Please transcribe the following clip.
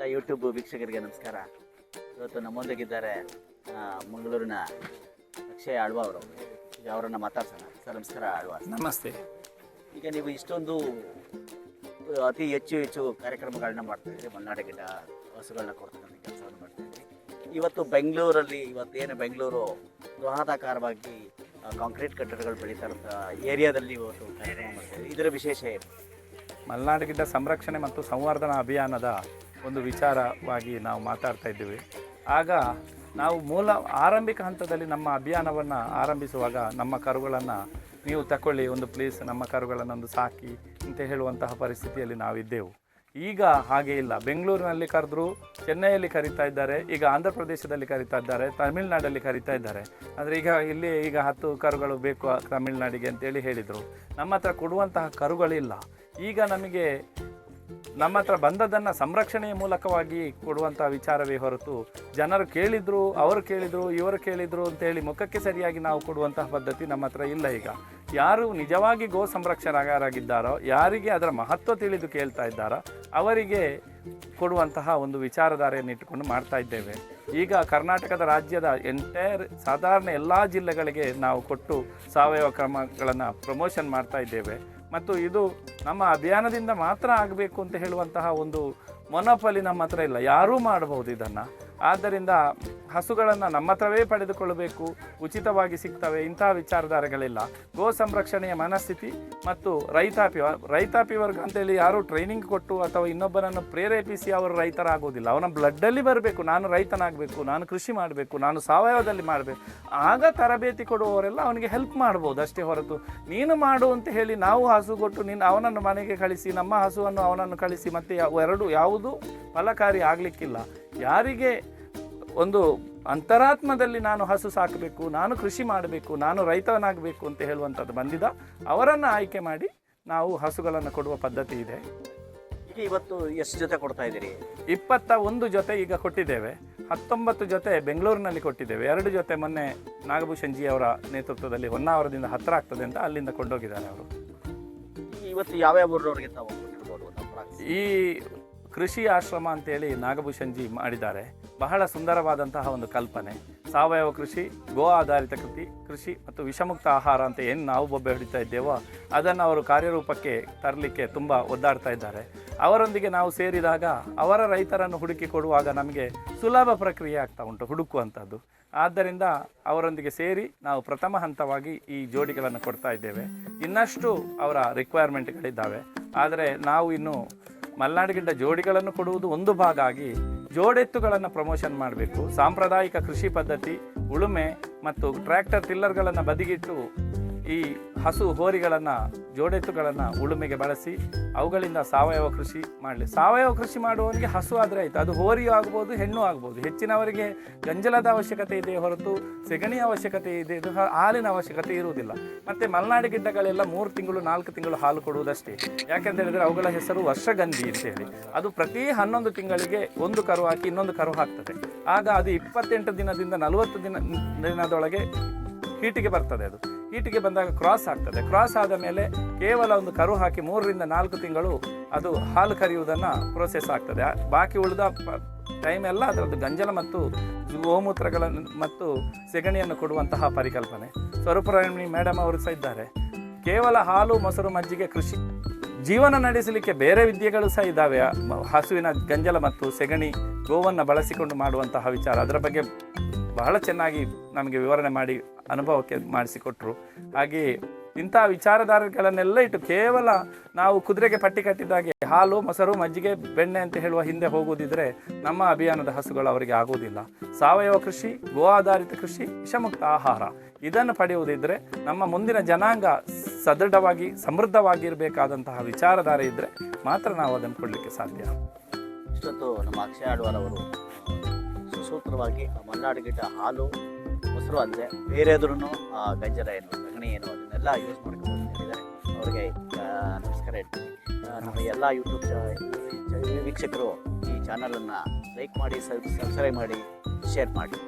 ಎಲ್ಲ ಯೂಟ್ಯೂಬ್ ವೀಕ್ಷಕರಿಗೆ ನಮಸ್ಕಾರ. ಇವತ್ತು ನಮ್ಮೊಂದಿಗಿದ್ದಾರೆ ಮಂಗಳೂರಿನ ಅಕ್ಷಯ್ ಆಳ್ವ ಅವರು. ಈಗ ಅವರನ್ನು ಮಾತಾಡ್ಸೋಣ. ಸರ್ ನಮಸ್ಕಾರ ಆಳ್ವ. ನಮಸ್ತೆ. ಈಗ ನೀವು ಇಷ್ಟೊಂದು ಅತಿ ಹೆಚ್ಚು ಕಾರ್ಯಕ್ರಮಗಳನ್ನ ಮಾಡ್ತಾಯಿದ್ರಿ, ಮಲೆನಾಡು ಗಿಡ ಹಸುಗಳನ್ನ ಕೊಡ್ತಕ್ಕಂಥ ಕೆಲಸವನ್ನು ಮಾಡ್ತಾಯಿದ್ರಿ. ಇವತ್ತು ಬೆಂಗಳೂರಲ್ಲಿ ಇವತ್ತೇನು ಬೆಂಗಳೂರು ಬೃಹದಾಕಾರವಾಗಿ ಕಾಂಕ್ರೀಟ್ ಕಟ್ಟಡಗಳು ಬೆಳೀತಾ ಇರೋ ಏರಿಯಾದಲ್ಲಿ ಇವತ್ತು ಕಾರ್ಯಕ್ರಮ ಮಾಡ್ತಾಯಿದ್ರಿ. ಇದರ ವಿಶೇಷ ಏನು? ಮಲೆನಾಡು ಗಿಡ್ಡ ಸಂರಕ್ಷಣೆ ಮತ್ತು ಸಂವರ್ಧನಾ ಅಭಿಯಾನದ ಒಂದು ವಿಚಾರವಾಗಿ ನಾವು ಮಾತಾಡ್ತಾ ಇದ್ದೀವಿ. ಆಗ ನಾವು ಆರಂಭಿಕ ಹಂತದಲ್ಲಿ ನಮ್ಮ ಅಭಿಯಾನವನ್ನು ಆರಂಭಿಸುವಾಗ ನಮ್ಮ ಕರುಗಳನ್ನು ನೀವು ತಗೊಳ್ಳಿ, ಒಂದು ಪ್ಲೀಸ್ ನಮ್ಮ ಕರುಗಳನ್ನೊಂದು ಸಾಕಿ ಅಂತ ಹೇಳುವಂತಹ ಪರಿಸ್ಥಿತಿಯಲ್ಲಿ ನಾವಿದ್ದೆವು. ಈಗ ಹಾಗೆ ಇಲ್ಲ. ಬೆಂಗಳೂರಿನಲ್ಲಿ ಕರೆದ್ರು, ಚೆನ್ನೈಯಲ್ಲಿ ಕರೀತಾ ಇದ್ದಾರೆ, ಈಗ ಆಂಧ್ರ ಪ್ರದೇಶದಲ್ಲಿ ಕರೀತಾ ಇದ್ದಾರೆ, ತಮಿಳುನಾಡಲ್ಲಿ ಕರೀತಾ ಇದ್ದಾರೆ. ಅಂದರೆ ಈಗ 10 ಕರುಗಳು ಬೇಕು ತಮಿಳುನಾಡಿಗೆ ಅಂತೇಳಿ ಹೇಳಿದರು. ನಮ್ಮ ಹತ್ರ ಕೊಡುವಂತಹ ಕರುಗಳಿಲ್ಲ. ಈಗ ನಮ್ಮ ಹತ್ರ ಬಂದದ್ದನ್ನು ಸಂರಕ್ಷಣೆಯ ಮೂಲಕವಾಗಿ ಕೊಡುವಂಥ ವಿಚಾರವೇ ಹೊರತು ಜನರು ಕೇಳಿದರು, ಅವರು ಕೇಳಿದರು, ಇವರು ಕೇಳಿದರು ಅಂತೇಳಿ ಮುಖಕ್ಕೆ ಸರಿಯಾಗಿ ನಾವು ಕೊಡುವಂತಹ ಪದ್ಧತಿ ನಮ್ಮ ಹತ್ರ ಇಲ್ಲ. ಈಗ ಯಾರು ನಿಜವಾಗಿ ಗೋ ಸಂರಕ್ಷಣೆಗಾರಾಗಿದ್ದಾರೋ, ಯಾರಿಗೆ ಅದರ ಮಹತ್ವ ತಿಳಿದು ಕೇಳ್ತಾ ಇದ್ದಾರೋ ಅವರಿಗೆ ಕೊಡುವಂತಹ ಒಂದು ವಿಚಾರಧಾರೆಯನ್ನು ಇಟ್ಟುಕೊಂಡು ಮಾಡ್ತಾ ಇದ್ದೇವೆ. ಈಗ ಕರ್ನಾಟಕದ ರಾಜ್ಯದ ಸಾಧಾರಣ ಎಲ್ಲ ಜಿಲ್ಲೆಗಳಿಗೆ ನಾವು ಕೊಟ್ಟು ಸಾವಯವ ಕ್ರಮಗಳನ್ನು ಪ್ರಮೋಷನ್ ಮಾಡ್ತಾ ಇದ್ದೇವೆ. ಮತ್ತು ಇದು ನಮ್ಮ ಅಭಿಯಾನದಿಂದ ಮಾತ್ರ ಆಗಬೇಕು ಅಂತ ಹೇಳುವಂತಹ ಒಂದು ಮೊನೊಪಲಿ ನಮ್ಮ ಹತ್ರ ಇಲ್ಲ. ಯಾರೂ ಮಾಡಬಹುದು ಇದನ್ನು. ಆದ್ದರಿಂದ ಹಸುಗಳನ್ನು ನಮ್ಮ ಹತ್ರವೇ ಪಡೆದುಕೊಳ್ಳಬೇಕು, ಉಚಿತವಾಗಿ ಸಿಗ್ತವೆ, ಇಂತಹ ವಿಚಾರಧಾರೆಗಳಿಲ್ಲ. ಗೋ ಸಂರಕ್ಷಣೆಯ ಮನಸ್ಥಿತಿ ಮತ್ತು ರೈತಾಪಿ ವರ್ಗ ಅಂತೇಳಿ ಯಾರೂ ಟ್ರೈನಿಂಗ್ ಕೊಟ್ಟು ಅಥವಾ ಇನ್ನೊಬ್ಬರನ್ನು ಪ್ರೇರೇಪಿಸಿ ಅವರು ರೈತರಾಗೋದಿಲ್ಲ. ಅವನ ಬ್ಲಡ್ಡಲ್ಲಿ ಬರಬೇಕು, ನಾನು ರೈತನಾಗಬೇಕು, ನಾನು ಕೃಷಿ ಮಾಡಬೇಕು, ನಾನು ಸಾವಯವದಲ್ಲಿ ಮಾಡಬೇಕು. ಆಗ ತರಬೇತಿ ಕೊಡುವವರೆಲ್ಲ ಅವನಿಗೆ ಹೆಲ್ಪ್ ಮಾಡ್ಬೋದು ಅಷ್ಟೇ ಹೊರತು ನೀನು ಮಾಡು ಅಂತ ಹೇಳಿ ನಾವು ಹಸು ಕೊಟ್ಟು ಅವನನ್ನು ಮನೆಗೆ ಕಳಿಸಿ, ನಮ್ಮ ಹಸುವನ್ನು ಅವನನ್ನು ಕಳಿಸಿ ಮತ್ತೆ ಯಾವುದು ಫಲಕಾರಿ ಆಗಲಿಕ್ಕಿಲ್ಲ. ಯಾರಿಗೆ ಒಂದು ಅಂತರಾತ್ಮದಲ್ಲಿ ನಾನು ಹಸು ಸಾಕಬೇಕು, ನಾನು ಕೃಷಿ ಮಾಡಬೇಕು, ನಾನು ರೈತನಾಗಬೇಕು ಅಂತ ಹೇಳುವಂಥದ್ದು ಬಂದಿದ್ದ ಅವರನ್ನು ಆಯ್ಕೆ ಮಾಡಿ ನಾವು ಹಸುಗಳನ್ನು ಕೊಡುವ ಪದ್ಧತಿ ಇದೆ. ಈಗ ಇವತ್ತು ಎಷ್ಟು ಜೊತೆ ಕೊಡ್ತಾ ಇದ್ದೀರಿ? 21 ಜೊತೆ ಈಗ ಕೊಟ್ಟಿದ್ದೇವೆ. 19 ಜೊತೆ ಬೆಂಗಳೂರಿನಲ್ಲಿ ಕೊಟ್ಟಿದ್ದೇವೆ. 2 ಜೊತೆ ಮೊನ್ನೆ ನಾಗಭೂಷಣ್ ಜಿ ಅವರ ನೇತೃತ್ವದಲ್ಲಿ ಹೊನ್ನಾವರದಿಂದ ಹತ್ತಿರ ಆಗ್ತದೆ ಅಂತ ಅಲ್ಲಿಂದ ಕೊಂಡೋಗಿದ್ದಾರೆ ಅವರು. ಇವತ್ತು ಯಾವ್ಯಾವ ಊರವರಿಗೆ ತಾವು ಕೊಟ್ಟಿರ್ಬೋದು? ಈ ಕೃಷಿ ಆಶ್ರಮ ಅಂತೇಳಿ ನಾಗಭೂಷಣ್ ಜಿ ಮಾಡಿದ್ದಾರೆ. ಬಹಳ ಸುಂದರವಾದಂತಹ ಒಂದು ಕಲ್ಪನೆ. ಸಾವಯವ ಕೃಷಿ, ಗೋ ಆಧಾರಿತ ಕೃಷಿ ಮತ್ತು ವಿಷಮುಕ್ತ ಆಹಾರ ಅಂತ ಏನು ನಾವು ಬೊಬ್ಬೆ ಹೊಡಿತಾ ಇದ್ದೇವೋ ಅದನ್ನು ಅವರು ಕಾರ್ಯರೂಪಕ್ಕೆ ತರಲಿಕ್ಕೆ ತುಂಬ ಒದ್ದಾಡ್ತಾ ಇದ್ದಾರೆ. ಅವರೊಂದಿಗೆ ನಾವು ಸೇರಿದಾಗ ಅವರ ರೈತರನ್ನು ಹುಡುಕಿ ಕೊಡುವಾಗ ನಮಗೆ ಸುಲಭ ಪ್ರಕ್ರಿಯೆ ಆಗ್ತಾ ಉಂಟು ಹುಡುಕುವಂಥದ್ದು. ಆದ್ದರಿಂದ ಅವರೊಂದಿಗೆ ಸೇರಿ ನಾವು ಪ್ರಥಮ ಹಂತವಾಗಿ ಈ ಜೋಡಿಗಳನ್ನು ಕೊಡ್ತಾ ಇದ್ದೇವೆ. ಇನ್ನಷ್ಟು ಅವರ ರಿಕ್ವೈರ್ಮೆಂಟ್ಗಳಿದ್ದಾವೆ. ಆದರೆ ನಾವು ಇನ್ನು ಮಲೆನಾಡು ಗಿಡ್ಡ ಜೋಡಿಗಳನ್ನು ಕೊಡುವುದು ಒಂದು ಭಾಗ ಆಗಿ ಜೋಡೆತ್ತುಗಳನ್ನು ಪ್ರಮೋಷನ್ ಮಾಡಬೇಕು. ಸಾಂಪ್ರದಾಯಿಕ ಕೃಷಿ ಪದ್ಧತಿ, ಉಳುಮೆ ಮತ್ತು ಟ್ರ್ಯಾಕ್ಟರ್ ಟಿಲ್ಲರ್ಗಳನ್ನು ಬದಿಗಿಟ್ಟು ಈ ಹಸು ಹೋರಿಗಳನ್ನು, ಜೋಡೆತ್ತುಗಳನ್ನು ಉಳುಮೆಗೆ ಬಳಸಿ ಅವುಗಳಿಂದ ಸಾವಯವ ಕೃಷಿ ಮಾಡಲಿ. ಸಾವಯವ ಕೃಷಿ ಮಾಡುವವನಿಗೆ ಹಸು ಆದರೆ ಆಯಿತು, ಅದು ಹೋರಿಯೂ ಆಗ್ಬೋದು, ಹೆಣ್ಣು ಆಗ್ಬೋದು. ಹೆಚ್ಚಿನವರಿಗೆ ಗಂಜಲದ ಅವಶ್ಯಕತೆ ಇದೆ ಹೊರತು ಸೆಗಣಿಯ ಅವಶ್ಯಕತೆ ಇದೆ, ಹಾಲಿನ ಅವಶ್ಯಕತೆ ಇರುವುದಿಲ್ಲ. ಮತ್ತು ಮಲೆನಾಡು ಗಿಡ್ಡಗಳೆಲ್ಲ 3 ತಿಂಗಳು 4 ತಿಂಗಳು ಹಾಲು ಕೊಡುವುದಷ್ಟೇ. ಯಾಕೆಂತ ಹೇಳಿದರೆ ಅವುಗಳ ಹೆಸರು ವರ್ಷಗಂಧಿ ಅಂತೇಳಿ. ಅದು ಪ್ರತಿ 11 ತಿಂಗಳಿಗೆ ಒಂದು ಕರು ಹಾಕಿ ಇನ್ನೊಂದು ಕರು ಹಾಕ್ತದೆ. ಆಗ ಅದು 28 ದಿನದಿಂದ 40 ದಿನದೊಳಗೆ ಹೀಟಿಗೆ ಬರ್ತದೆ. ಅದು ಹೀಟಿಗೆ ಬಂದಾಗ ಕ್ರಾಸ್ ಆಗ್ತದೆ. ಕ್ರಾಸ್ ಆದ ಮೇಲೆ ಕೇವಲ ಒಂದು ಕರು ಹಾಕಿ 3 ರಿಂದ 4 ತಿಂಗಳು ಅದು ಹಾಲು ಕರೆಯುವುದನ್ನು ಪ್ರೋಸೆಸ್ ಆಗ್ತದೆ. ಬಾಕಿ ಉಳಿದ ಟೈಮ್ ಎಲ್ಲ ಅದರದ್ದು ಗಂಜಲ ಮತ್ತು ಗೋಮೂತ್ರಗಳನ್ನು ಮತ್ತು ಸೆಗಣಿಯನ್ನು ಕೊಡುವಂತಹ ಪರಿಕಲ್ಪನೆ. ಸ್ವರೂಪರಾಣಿ ಮೇಡಮ್ ಅವರು ಸಹ ಇದ್ದಾರೆ. ಕೇವಲ ಹಾಲು, ಮೊಸರು, ಮಜ್ಜಿಗೆ ಕೃಷಿ ಜೀವನ ನಡೆಸಲಿಕ್ಕೆ ಬೇರೆ ವಿದ್ಯೆಗಳು ಸಹ ಇದ್ದಾವೆ. ಹಸುವಿನ ಗಂಜಲ ಮತ್ತು ಸೆಗಣಿ ಗೋವನ್ನು ಬಳಸಿಕೊಂಡು ಮಾಡುವಂತಹ ವಿಚಾರ, ಅದರ ಬಗ್ಗೆ ಬಹಳ ಚೆನ್ನಾಗಿ ನಮಗೆ ವಿವರಣೆ ಮಾಡಿ ಅನುಭವಕ್ಕೆ ಮಾಡಿಸಿಕೊಟ್ರು. ಹಾಗೆಯೇ ಇಂಥ ವಿಚಾರಧಾರೆಗಳನ್ನೆಲ್ಲ ಇಟ್ಟು ಕೇವಲ ನಾವು ಕುದುರೆಗೆ ಪಟ್ಟಿ ಕಟ್ಟಿದಾಗೆ ಹಾಲು, ಮೊಸರು, ಮಜ್ಜಿಗೆ, ಬೆಣ್ಣೆ ಅಂತ ಹೇಳುವ ಹಿಂದೆ ಹೋಗುವುದಿದ್ರೆ ನಮ್ಮ ಅಭಿಯಾನದ ಹಸುಗಳು ಅವರಿಗೆ ಆಗುವುದಿಲ್ಲ. ಸಾವಯವ ಕೃಷಿ, ಗೋ ಆಧಾರಿತ ಕೃಷಿ, ವಿಷಮುಕ್ತ ಆಹಾರ ಇದನ್ನು ಪಡೆಯುವುದಿದ್ದರೆ ನಮ್ಮ ಮುಂದಿನ ಜನಾಂಗ ಸದೃಢವಾಗಿ ಸಮೃದ್ಧವಾಗಿರಬೇಕಾದಂತಹ ವಿಚಾರಧಾರೆ ಇದ್ದರೆ ಮಾತ್ರ ನಾವು ಅದನ್ನು ಕೊಡಲಿಕ್ಕೆ ಸಾಧ್ಯ. ಇಷ್ಟೊತ್ತು ನಮ್ಮ ಅಕ್ಷಯ್ ಆಳ್ವಾರವರು ಸುಸೂತ್ರವಾಗಿ ಮಲೆನಾಡು ಗಿಡ್ಡ ಹಾಲು, ಮೊಸರು ಅಂದರೆ ಬೇರೆದ್ರೂ ಗಂಜಲ ಏನು, ಸಗಣಿ ಏನು ಅದನ್ನೆಲ್ಲ ಯೂಸ್ ಮಾಡ್ಕೊಂಡು ಹೇಳಿದ್ದಾರೆ. ಅವರಿಗೆ ನಮಸ್ಕಾರ ಹೇಳ್ತೀನಿ. ನಮ್ಮ ಎಲ್ಲ ಯೂಟ್ಯೂಬ್ ವೀಕ್ಷಕರು ಈ ಚಾನಲನ್ನು ಲೈಕ್ ಮಾಡಿ, ಸಬ್ಸ್ಕ್ರೈಬ್ ಮಾಡಿ, ಶೇರ್ ಮಾಡಿ.